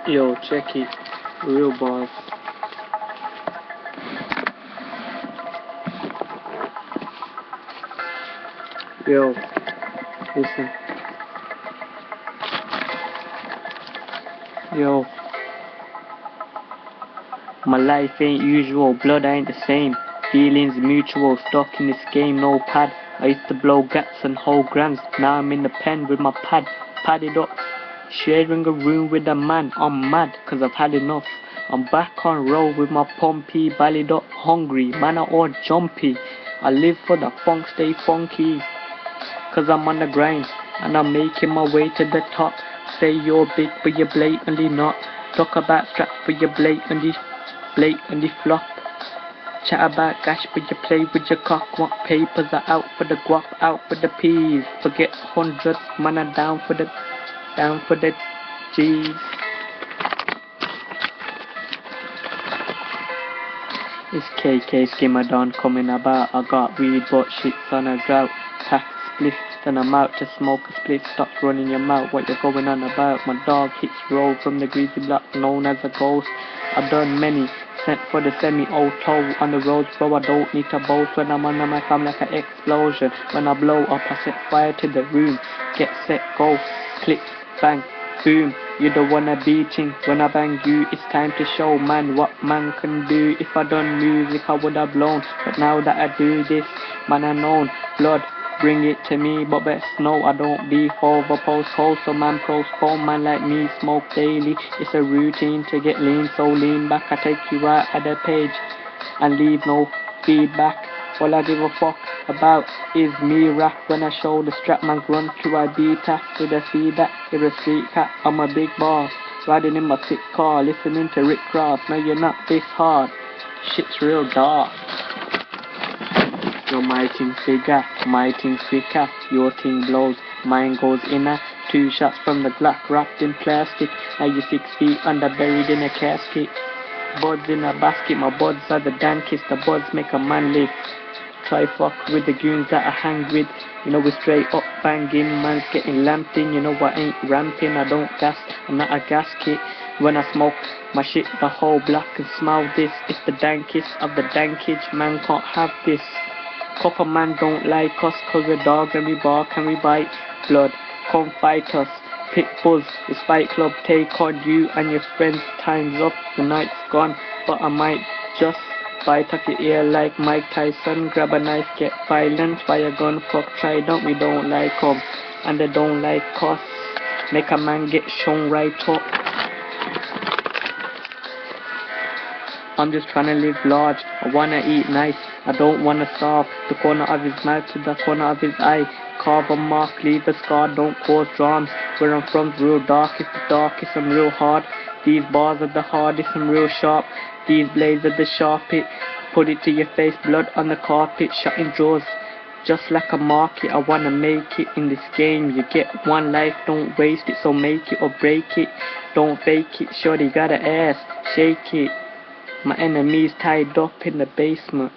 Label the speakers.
Speaker 1: Yo, check it. Real boss. Yo, listen. Yo, my life ain't usual, blood ain't the same. Feelings mutual, stuck in this game, no pad. I used to blow gaps and hold grams. Now I'm in the pen with my pad, padded up. Sharing a room with a man, I'm mad, cause I've had enough. I'm back on road with my pumpy, ballad up, hungry, man I all jumpy. I live for the funk, stay funky, cause I'm on the grind, and I'm making my way to the top. Say you're big, but you're blatantly not. Talk about strap, but you're blatantly flop. Chat about gash, but you play with your cock. Want papers are out for the guap, out for the peas. Forget hundreds, man are down for the G's. It's KK Skimmadon coming about. I got weed but shit's on a drought. Pack spliff, then I'm out to smoke a split. Stop running your mouth, what you're going on about. My dog hits roll from the greasy block known as a ghost. I've done many, sent for the semi-auto on the roads, bro. I don't need to boast. When I'm on the mic, I'm like an explosion. When I blow up, I set fire to the room. Get set, go, click, bang, boom. You don't wanna beating. When I bang you, it's time to show man what man can do. If I done music, I would have blown. But now that I do this, man I known. Blood, bring it to me, but best know I don't be over postcode. So man postpone, man like me smoke daily. It's a routine to get lean, so lean back. I take you out at the page and leave no feedback. All I give a fuck about is me rap. When I show the strap, man run through I beat with a feedback. You're a street cat, I'm a big boss. Riding in my sick car, listening to Rick Ross. No, you're not this hard. Shit's real dark. Yo, my thing's bigger, my thing's quicker. Your thing blows, mine goes inner. 2 shots from the Glock wrapped in plastic. Now you 6 feet under, buried in a casket. Buds in a basket, my buds are the dankest. The buds make a man live. Try fuck with the goons that I hang with. You know we straight up banging, man's getting lamped in. You know I ain't ramping, I don't gas, I'm not a gas kit. When I smoke my shit, the whole block can smell this. It's the dankest of the dankage, man can't have this. Copper man don't like us, cause we're dogs and we bark and we bite. Blood, come fight us. Pit bulls, it's fight club, take on you and your friends. Time's up, the night's gone, but I might just bite off your ear like Mike Tyson. Grab a knife, get violent, fire gun, fuck trident. We don't like 'em, and they don't like us. Make a man get shown right up. I'm just trying to live large, I wanna eat nice, I don't wanna starve. The corner of his mouth to the corner of his eye. Carve a mark, leave a scar, don't cause dramas. Where I'm from's real dark, it's the darkest, I'm real hard. These bars are the hardest, I'm real sharp. These blades are the sharpest. Put it to your face, blood on the carpet, shutting drawers. Just like a market, I wanna make it in this game. You get one life, don't waste it, so make it or break it. Don't fake it, shorty got an ass, shake it. My enemy's tied up in the basement.